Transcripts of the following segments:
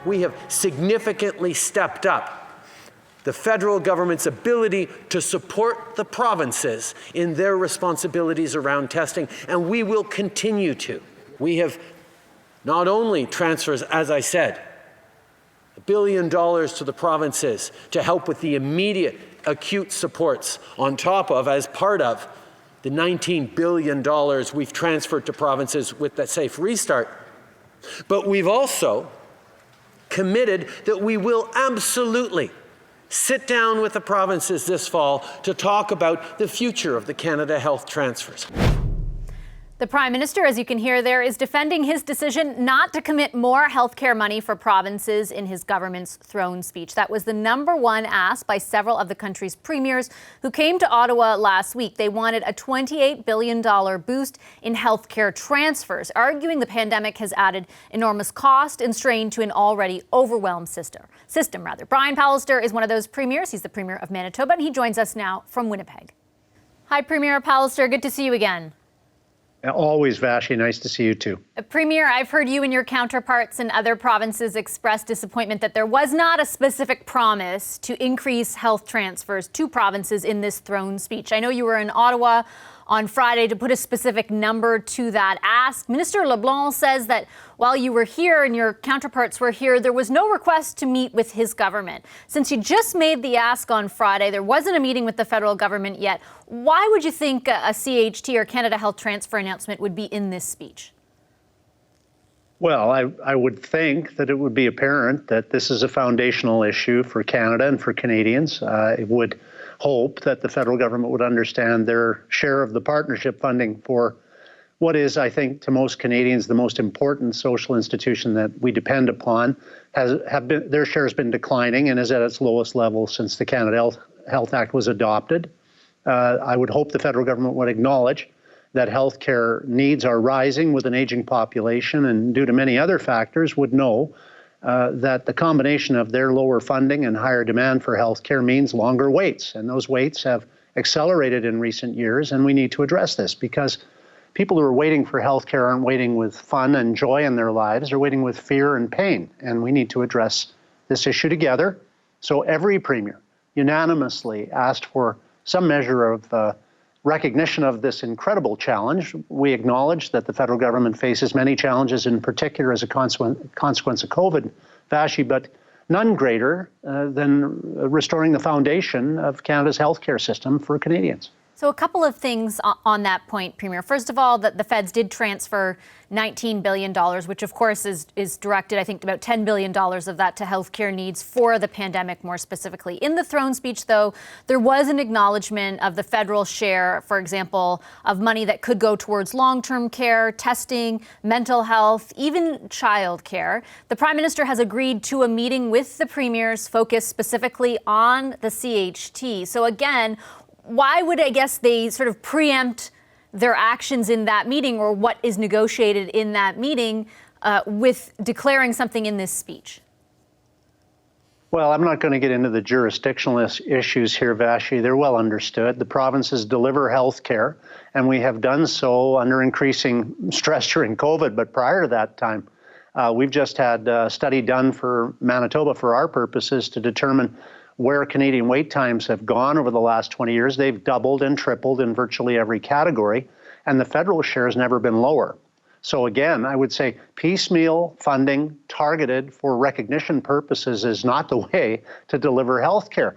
We have significantly stepped up the federal government's ability to support the provinces in their responsibilities around testing, and we will continue to. We have not only transfers, as I said, $1 billion to the provinces to help with the immediate acute supports on top of, as part of, the $19 billion we've transferred to provinces with that Safe Restart, but we've also committed that we will absolutely sit down with the provinces this fall to talk about the future of the Canada Health transfers. The Prime Minister, as you can hear there, is defending his decision not to commit more healthcare money for provinces in his government's throne speech. That was the #1 ask by several of the country's premiers who came to Ottawa last week. They wanted a $28 billion boost in healthcare transfers, arguing the pandemic has added enormous cost and strain to an already overwhelmed system. Brian Pallister is one of those premiers. He's the Premier of Manitoba, and he joins us now from Winnipeg. Hi, Premier Pallister. Good to see you again. Always, Vashi. Nice to see you too. Premier, I've heard you and your counterparts in other provinces express disappointment that there was not a specific promise to increase health transfers to provinces in this throne speech. I know you were in Ottawa on Friday to put a specific number to that ask. Minister LeBlanc says that while you were here and your counterparts were here, there was no request to meet with his government. Since you just made the ask on Friday, there wasn't a meeting with the federal government yet. Why would you think a CHT or Canada Health transfer announcement would be in this speech? Well, I would think that it would be apparent that this is a foundational issue for Canada and for Canadians. It would hope that the federal government would understand their share of the partnership funding for what is, I think, to most Canadians, the most important social institution that we depend upon. Their share has been declining and is at its lowest level since the Canada Health Act was adopted. I would hope the federal government would acknowledge that healthcare needs are rising with an aging population, and due to many other factors would know that the combination of their lower funding and higher demand for healthcare means longer waits. And those waits have accelerated in recent years, and we need to address this because people who are waiting for healthcare aren't waiting with fun and joy in their lives, they're waiting with fear and pain. And we need to address this issue together. So every premier unanimously asked for some measure of recognition of this incredible challenge. We acknowledge that the federal government faces many challenges, in particular as a consequence of COVID, Vashi, but none greater than restoring the foundation of Canada's healthcare system for Canadians. So a couple of things on that point, Premier. First of all, that the feds did transfer $19 billion, which of course is directed, I think, about $10 billion of that to healthcare needs for the pandemic more specifically. In the throne speech, though, there was an acknowledgement of the federal share, for example, of money that could go towards long-term care, testing, mental health, even child care. The Prime Minister has agreed to a meeting with the premiers focused specifically on the CHT. So again, why would, I guess, they sort of preempt their actions in that meeting or what is negotiated in that meeting with declaring something in this speech? Well, I'm not going to get into the jurisdictional issues here, Vashi. They're well understood. The provinces deliver health care, and we have done so under increasing stress during COVID. But prior to that time, we've just had a study done for Manitoba for our purposes to determine where Canadian wait times have gone over the last 20 years. They've doubled and tripled in virtually every category, and the federal share has never been lower. So again, I would say piecemeal funding targeted for recognition purposes is not the way to deliver health care.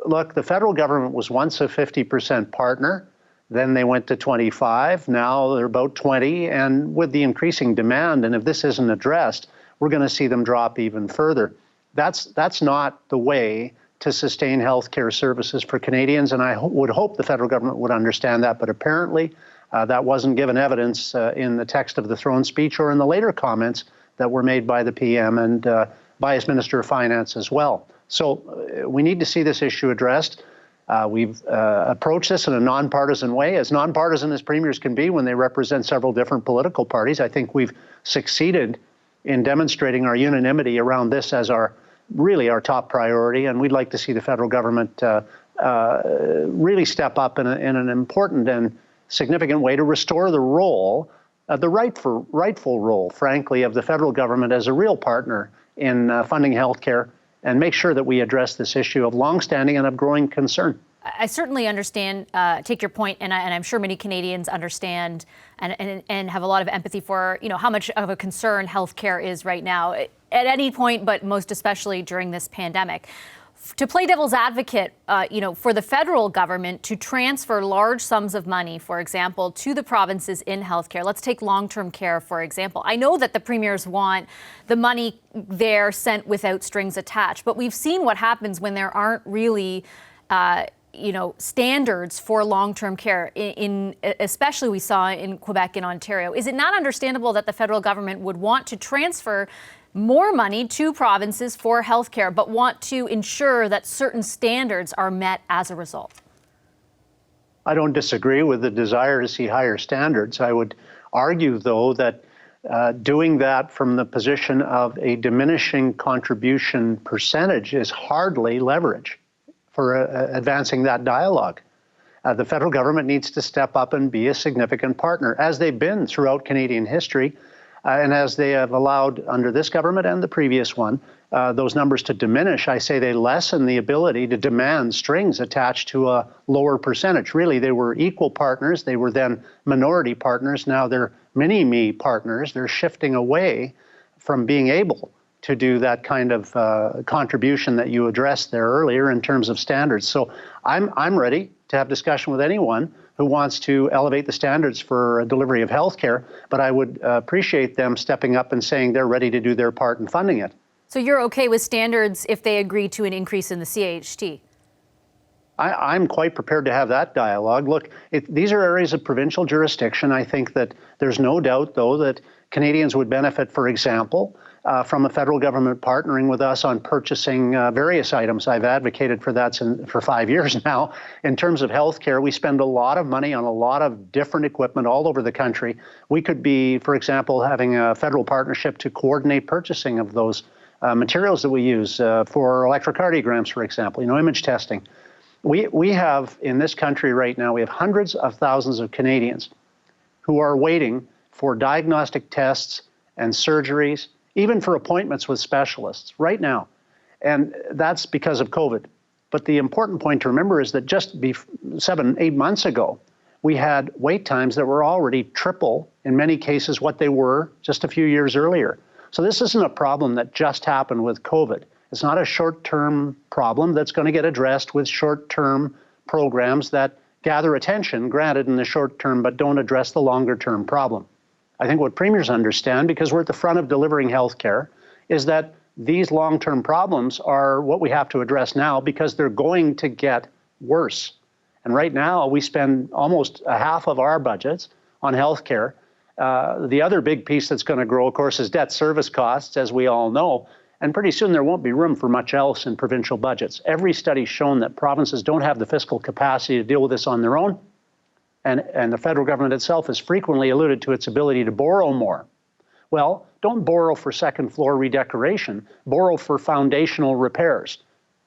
Look, the federal government was once a 50% partner, then they went to 25, now they're about 20, and with the increasing demand, and if this isn't addressed, we're going to see them drop even further. That's not the way to sustain health care services for Canadians, and I would hope the federal government would understand that, but apparently that wasn't given evidence in the text of the throne speech or in the later comments that were made by the PM and by his Minister of Finance as well. So we need to see this issue addressed. We've approached this in a nonpartisan way, as nonpartisan as premiers can be when they represent several different political parties. I think we've succeeded in demonstrating our unanimity around this as really our top priority, and we'd like to see the federal government really step up in an important and significant way to restore the role, the rightful role, frankly, of the federal government as a real partner in funding healthcare and make sure that we address this issue of longstanding and of growing concern. I certainly understand, take your point, and I'm sure many Canadians understand and have a lot of empathy for, how much of a concern healthcare is right now at any point, but most especially during this pandemic. To play devil's advocate, for the federal government to transfer large sums of money, for example, to the provinces in healthcare. Let's take long-term care, for example. I know that the premiers want the money there sent without strings attached, but we've seen what happens when there aren't really standards for long-term care, especially we saw in Quebec and Ontario. Is it not understandable that the federal government would want to transfer more money to provinces for healthcare, but want to ensure that certain standards are met as a result? I don't disagree with the desire to see higher standards. I would argue, though, that doing that from the position of a diminishing contribution percentage is hardly leverage for advancing that dialogue. The federal government needs to step up and be a significant partner, as they've been throughout Canadian history, and as they have allowed under this government and the previous one, those numbers to diminish. I say they lessen the ability to demand strings attached to a lower percentage. Really, they were equal partners. They were then minority partners. Now they're mini-me partners. They're shifting away from being able to do that kind of contribution that you addressed there earlier in terms of standards. So I'm ready to have discussion with anyone who wants to elevate the standards for delivery of healthcare, but I would appreciate them stepping up and saying they're ready to do their part in funding it. So you're okay with standards if they agree to an increase in the CHT? I'm quite prepared to have that dialogue. Look, these are areas of provincial jurisdiction. I think that there's no doubt, though, that Canadians would benefit, for example, from the federal government partnering with us on purchasing various items. I've advocated for that for 5 years now. In terms of healthcare, we spend a lot of money on a lot of different equipment all over the country. We could be, for example, having a federal partnership to coordinate purchasing of those materials that we use for electrocardiograms, for example, image testing. We have, in this country right now, we have hundreds of thousands of Canadians who are waiting for diagnostic tests and surgeries, even for appointments with specialists right now. And that's because of COVID. But the important point to remember is that just 7-8 months ago, we had wait times that were already triple, in many cases, what they were just a few years earlier. So this isn't a problem that just happened with COVID. It's not a short-term problem that's going to get addressed with short-term programs that gather attention, granted in the short term, but don't address the longer-term problem. I think what premiers understand, because we're at the front of delivering health care, is that these long-term problems are what we have to address now because they're going to get worse. And right now, we spend almost a half of our budgets on health care. The other big piece that's going to grow, of course, is debt service costs, as we all know. And pretty soon there won't be room for much else in provincial budgets. Every study's shown that provinces don't have the fiscal capacity to deal with this on their own. And the federal government itself has frequently alluded to its ability to borrow more. Well, don't borrow for second floor redecoration, borrow for foundational repairs.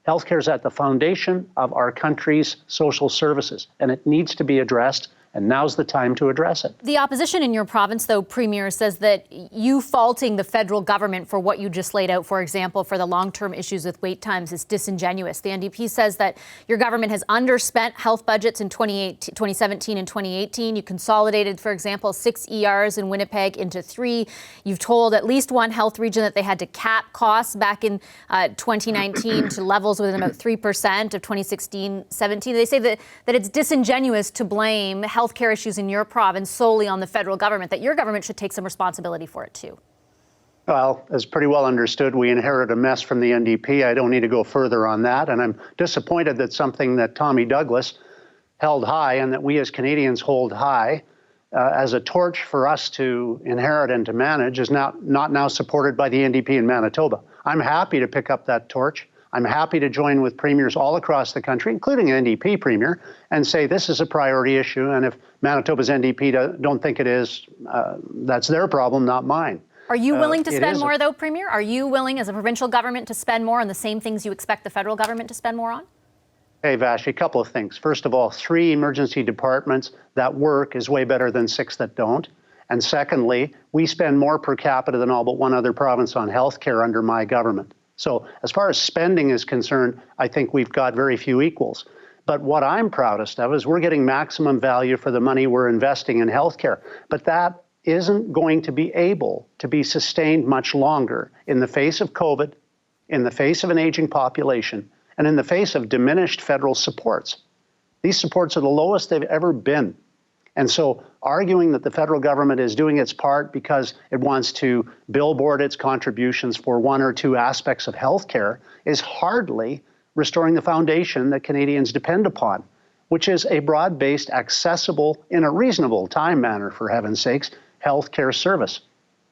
Healthcare is at the foundation of our country's social services, and it needs to be addressed. And now's the time to address it. The opposition in your province, though, Premier, says that you faulting the federal government for what you just laid out, for example, for the long-term issues with wait times, is disingenuous. The NDP says that your government has underspent health budgets in 2017 and 2018. You consolidated, for example, 6 ERs in Winnipeg into 3. You've told at least one health region that they had to cap costs back in 2019 to levels within about 3% of 2016-17. They say that it's disingenuous to blame healthcare issues in your province solely on the federal government, that your government should take some responsibility for it too. Well, as pretty well understood, we inherited a mess from the NDP. I don't need to go further on that. And I'm disappointed that something that Tommy Douglas held high and that we as Canadians hold high as a torch for us to inherit and to manage is not now supported by the NDP in Manitoba. I'm happy to pick up that torch. I'm happy to join with premiers all across the country, including an NDP premier, and say this is a priority issue. And if Manitoba's NDP don't think it is, that's their problem, not mine. Are you willing to spend more, though, Premier? Are you willing, as a provincial government, to spend more on the same things you expect the federal government to spend more on? Hey, Vash, a couple of things. First of all, 3 emergency departments that work is way better than 6 that don't. And secondly, we spend more per capita than all but one other province on healthcare under my government. So as far as spending is concerned, I think we've got very few equals. But what I'm proudest of is we're getting maximum value for the money we're investing in healthcare. But that isn't going to be able to be sustained much longer in the face of COVID, in the face of an aging population, and in the face of diminished federal supports. These supports are the lowest they've ever been. And so arguing that the federal government is doing its part because it wants to billboard its contributions for one or two aspects of healthcare is hardly restoring the foundation that Canadians depend upon, which is a broad-based, accessible, in a reasonable time manner, for heaven's sakes, healthcare service.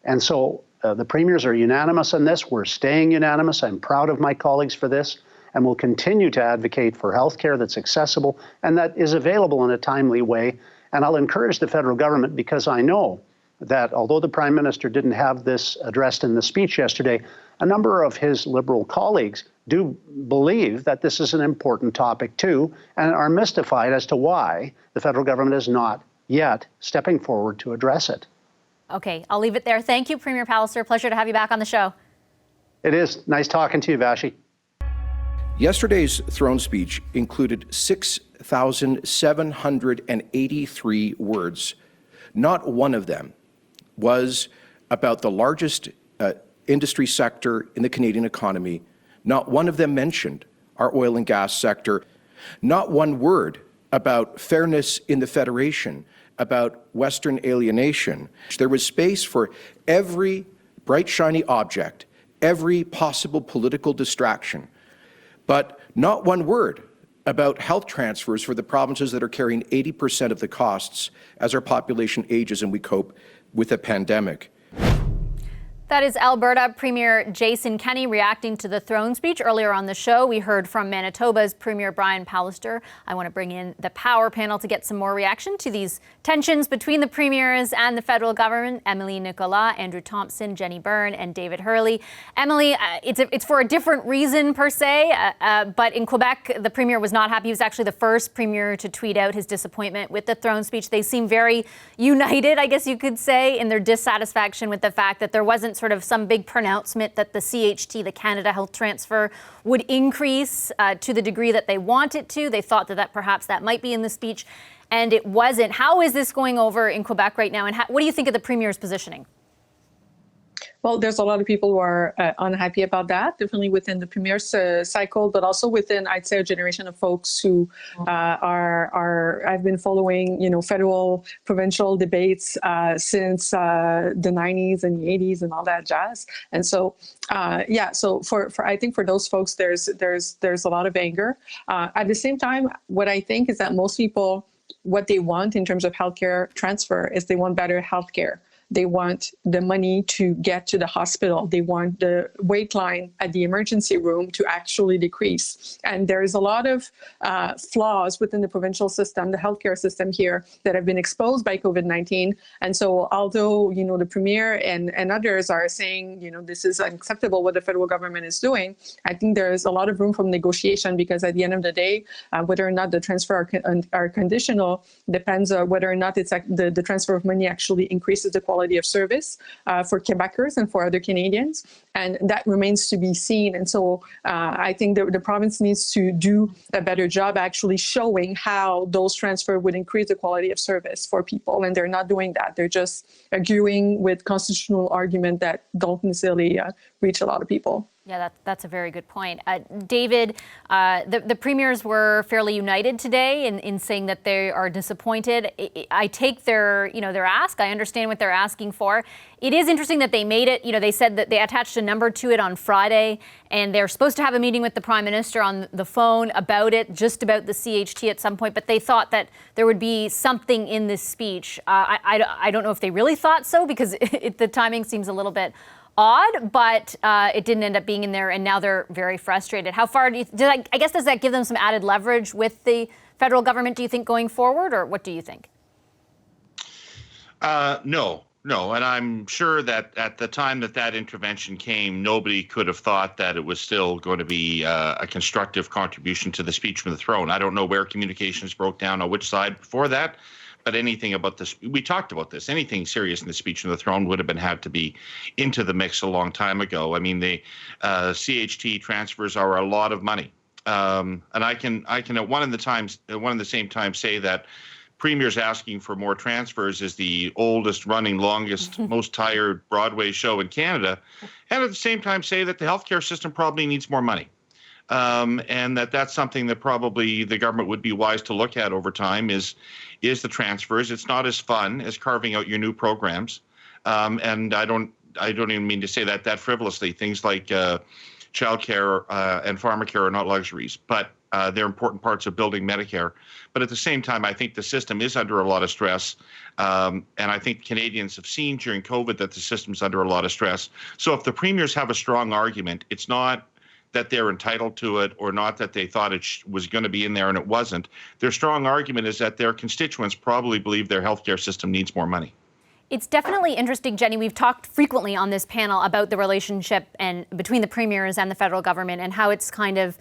And so the premiers are unanimous on this. We're staying unanimous. I'm proud of my colleagues for this, and will continue to advocate for healthcare that's accessible and that is available in a timely way. And I'll encourage the federal government, because I know that although the Prime Minister didn't have this addressed in the speech yesterday, a number of his Liberal colleagues do believe that this is an important topic too, and are mystified as to why the federal government is not yet stepping forward to address it. Okay, I'll leave it there. Thank you, Premier Pallister. Pleasure to have you back on the show. It is. Nice talking to you, Vashi. Yesterday's throne speech included 6,783 words. Not one of them was about the largest industry sector in the Canadian economy. Not one of them mentioned our oil and gas sector. Not one word about fairness in the Federation, about Western alienation. There was space for every bright, shiny object, every possible political distraction, but not one word about health transfers for the provinces that are carrying 80% of the costs as our population ages and we cope with a pandemic. That is Alberta Premier Jason Kenney reacting to the throne speech. Earlier on the show, we heard from Manitoba's Premier Brian Pallister. I want to bring in the Power panel to get some more reaction to these tensions between the premiers and the federal government. Emily Nicolas, Andrew Thompson, Jenny Byrne, and David Hurley. Emily, it's for a different reason per se, but in Quebec, the premier was not happy. He was actually the first premier to tweet out his disappointment with the throne speech. They seem very united, I guess you could say, in their dissatisfaction with the fact that there wasn't sort of some big pronouncement that the CHT, the Canada Health Transfer, would increase to the degree that they want it to. They thought that perhaps that might be in the speech, and it wasn't. How is this going over in Quebec right now, and what do you think of the Premier's positioning? Well, there's a lot of people who are unhappy about that, definitely within the Premier's cycle, but also within, I'd say, a generation of folks who I've been following, federal, provincial debates since the 90s and the 80s and all that jazz. And so, so for I think for those folks, there's a lot of anger. At the same time, what I think is that most people, what they want in terms of healthcare transfer is they want better healthcare. They want the money to get to the hospital. They want the wait line at the emergency room to actually decrease. And there is a lot of flaws within the provincial system, the healthcare system here, that have been exposed by COVID-19. And so although, the Premier and others are saying, this is unacceptable what the federal government is doing, I think there is a lot of room for negotiation, because at the end of the day, whether or not the transfer are conditional depends on whether or not it's the transfer of money actually increases the quality of service for Quebecers and for other Canadians, and that remains to be seen. And so I think the province needs to do a better job actually showing how those transfers would increase the quality of service for people, and they're not doing that. They're just arguing with constitutional arguments that don't necessarily reach a lot of people. Yeah, that's a very good point. David, the premiers were fairly united today in saying that they are disappointed. I take their ask. I understand what they're asking for. It is interesting that they made it. They said that they attached a number to it on Friday, and they're supposed to have a meeting with the Prime Minister on the phone about it, just about the CHT at some point. But they thought that there would be something in this speech. I don't know if they really thought so, because the timing seems a little bit odd, but it didn't end up being in there, and now they're very frustrated. How far does that give them some added leverage with the federal government, do you think, going forward, or what do you think? No, and I'm sure that at the time that intervention came, nobody could have thought that it was still going to be a constructive contribution to the speech from the throne. I don't know where communications broke down on which side before that, But anything about this, we talked about this, anything serious in the speech from the throne would have had to be into the mix a long time ago. I mean, the CHT transfers are a lot of money. And I can at one and the same time say that Premier's asking for more transfers is the oldest running, longest, most tired Broadway show in Canada, and at the same time say that the healthcare system probably needs more money. And that's something that probably the government would be wise to look at over time is the transfers. It's not as fun as carving out your new programs. And I don't even mean to say that frivolously. Things like childcare and pharmacare are not luxuries, but they're important parts of building Medicare. But at the same time, I think the system is under a lot of stress. And I think Canadians have seen during COVID that the system's under a lot of stress. So if the premiers have a strong argument, it's not that they're entitled to it or not that they thought it was going to be in there and it wasn't. Their strong argument is that their constituents probably believe their healthcare system needs more money. It's definitely interesting, Jenny. We've talked frequently on this panel about the relationship between the premiers and the federal government and how it's kind of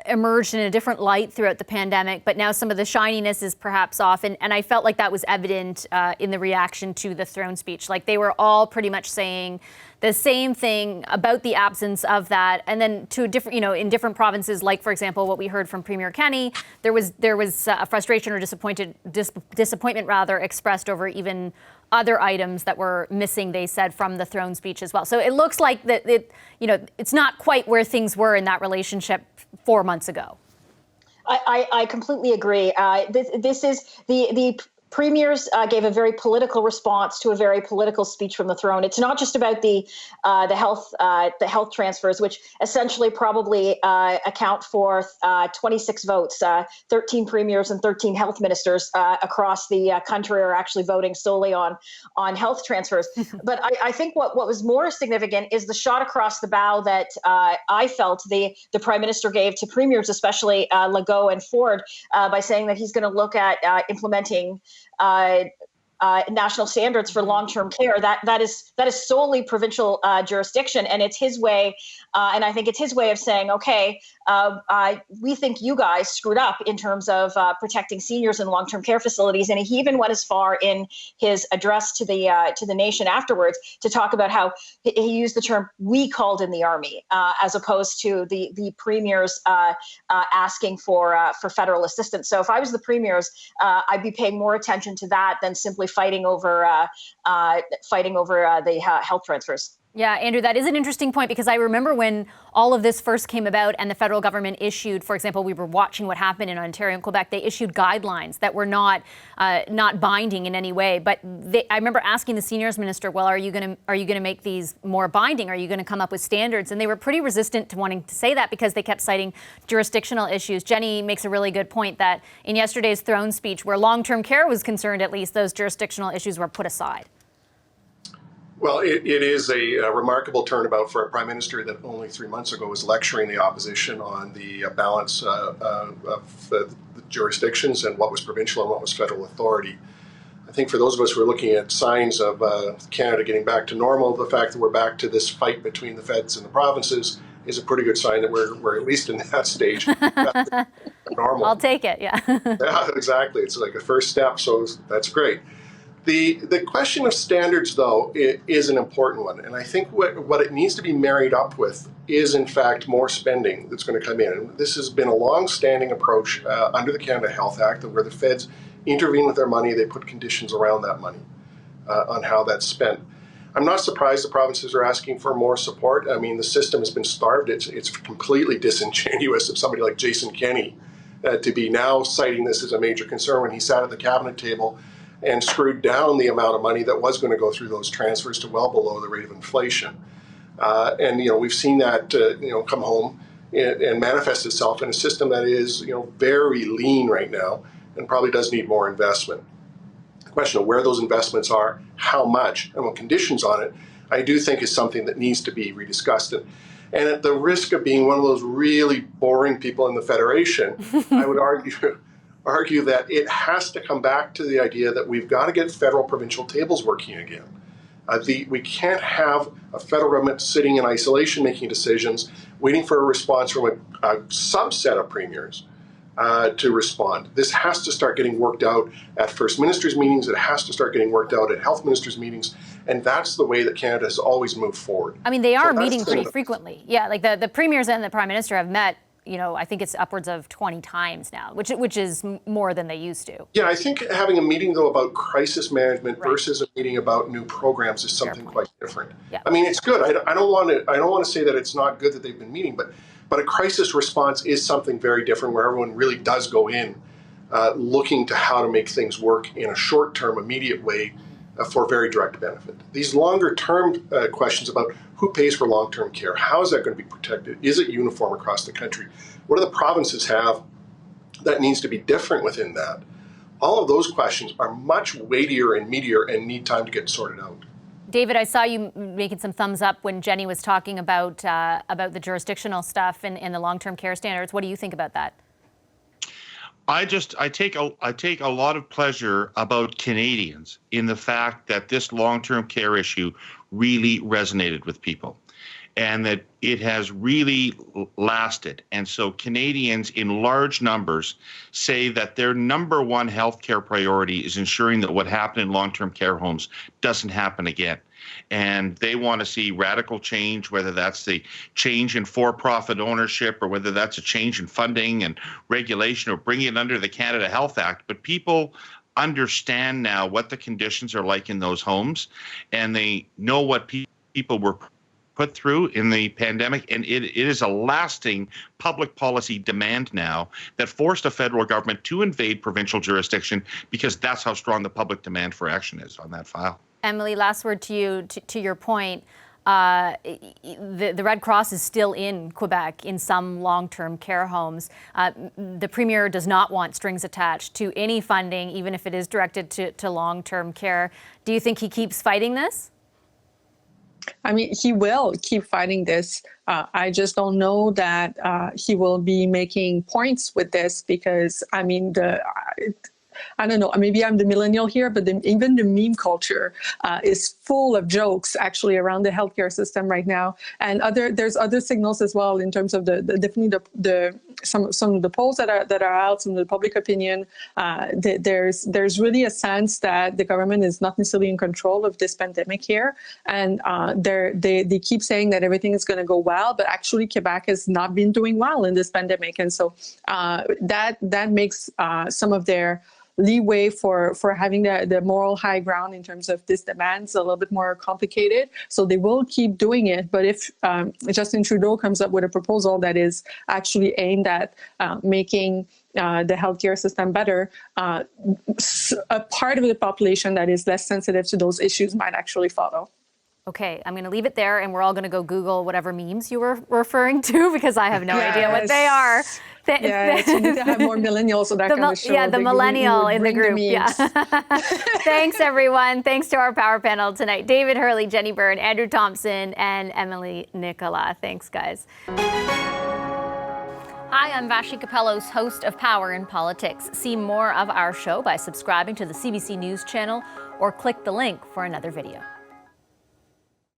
emerged in a different light throughout the pandemic, but now some of the shininess is perhaps off. And I felt like that was evident in the reaction to the throne speech. Like they were all pretty much saying the same thing about the absence of that. And then to different, in different provinces, like, for example, what we heard from Premier Kenney, there was a frustration or disappointment rather expressed over even other items that were missing, they said, from the throne speech as well. So it looks like that it's not quite where things were in that relationship 4 months ago. I completely agree. This is the premiers gave a very political response to a very political speech from the throne. It's not just about the health transfers, which essentially probably account for 26 votes. 13 premiers and 13 health ministers across the country are actually voting solely on health transfers. But I think what was more significant is the shot across the bow that I felt the Prime Minister gave to premiers, especially Legault and Ford, by saying that he's going to look at implementing national standards for long-term care. That is solely provincial jurisdiction, and it's his way. And I think it's his way of saying, okay, we think you guys screwed up in terms of protecting seniors in long-term care facilities. And he even went as far in his address to the nation afterwards to talk about how he used the term "we called in the army" as opposed to the premiers asking for federal assistance. So if I was the premiers, I'd be paying more attention to that than simply fighting over the health transfers. Yeah, Andrew, that is an interesting point because I remember when all of this first came about and the federal government issued, for example, we were watching what happened in Ontario and Quebec. They issued guidelines that were not binding in any way. But I remember asking the seniors minister, well, are you going to make these more binding? Are you going to come up with standards? And they were pretty resistant to wanting to say that because they kept citing jurisdictional issues. Jenny makes a really good point that in yesterday's throne speech, where long-term care was concerned, at least those jurisdictional issues were put aside. Well, it is a remarkable turnabout for a prime minister that only 3 months ago was lecturing the opposition on the balance of the jurisdictions and what was provincial and what was federal authority. I think for those of us who are looking at signs of Canada getting back to normal, the fact that we're back to this fight between the feds and the provinces is a pretty good sign that we're at least in that stage. Normal. I'll take it, yeah. Yeah, exactly. It's like a first step, so that's great. The question of standards, though, is an important one. And I think what it needs to be married up with is, in fact, more spending that's going to come in. And this has been a long-standing approach under the Canada Health Act, where the feds intervene with their money. They put conditions around that money on how that's spent. I'm not surprised the provinces are asking for more support. I mean, the system has been starved. It's completely disingenuous of somebody like Jason Kenney to be now citing this as a major concern when he sat at the cabinet table and screwed down the amount of money that was going to go through those transfers to well below the rate of inflation. And we've seen that come home and manifest itself in a system that is very lean right now and probably does need more investment. The question of where those investments are, how much, and what conditions on it, I do think is something that needs to be rediscussed. And at the risk of being one of those really boring people in the Federation, I would argue that it has to come back to the idea that we've got to get federal provincial tables working again. We can't have a federal government sitting in isolation making decisions, waiting for a response from a subset of premiers to respond. This has to start getting worked out at First Ministers' meetings. It has to start getting worked out at Health Ministers' meetings. And that's the way that Canada has always moved forward. I mean, they are meeting pretty frequently. Yeah, like the premiers and the Prime Minister have met, I think it's upwards of 20 times now, which is more than they used to. Yeah, I think having a meeting, though, about crisis management versus a meeting about new programs is something quite different. Yeah. I mean, it's good. I don't want to say that it's not good that they've been meeting, but a crisis response is something very different where everyone really does go in looking to how to make things work in a short-term, immediate way for very direct benefit. These longer-term questions about who pays for long-term care, how is that going to be protected? Is it uniform across the country? What do the provinces have that needs to be different within that? All of those questions are much weightier and meatier and need time to get sorted out. David, I saw you making some thumbs up when Jenny was talking about the jurisdictional stuff and the long-term care standards. What do you think about that? I take a lot of pleasure about Canadians in the fact that this long-term care issue really resonated with people and that it has really lasted. And so Canadians in large numbers say that their number one healthcare priority is ensuring that what happened in long-term care homes doesn't happen again. And they want to see radical change, whether that's the change in for-profit ownership or whether that's a change in funding and regulation or bringing it under the Canada Health Act. But people understand now what the conditions are like in those homes, and they know what people were put through in the pandemic, and it is a lasting public policy demand now that forced the federal government to invade provincial jurisdiction because that's how strong the public demand for action is on that file. Emily, last word to you, to your point. The Red Cross is still in Quebec in some long-term care homes. The Premier does not want strings attached to any funding, even if it is directed to long-term care. Do you think he keeps fighting this? I mean, he will keep fighting this. I just don't know that he will be making points with this because, I mean, I don't know, maybe I'm the millennial here, but even the meme culture is full of jokes actually around the healthcare system right now. And there's other signals as well in terms of some of the polls that are out, some of the public opinion. There's really a sense that the government is not necessarily in control of this pandemic here. And they keep saying that everything is going to go well, but actually Quebec has not been doing well in this pandemic. And so that makes some of their leeway for having the moral high ground in terms of this demands a little bit more complicated. So they will keep doing it. But if Justin Trudeau comes up with a proposal that is actually aimed at making the healthcare system better, a part of the population that is less sensitive to those issues might actually follow. Okay, I'm going to leave it there, and we're all going to go Google whatever memes you were referring to because I have no idea what they are. Yes, you need to have more millennials so that kind of show. Yeah, the millennial in the group. Yeah. Thanks, everyone. Thanks to our power panel tonight. David Hurley, Jenny Byrne, Andrew Thompson, and Emily Nicola. Thanks, guys. Hi, I'm Vashi Capellos, host of Power in Politics. See more of our show by subscribing to the CBC News channel or click the link for another video.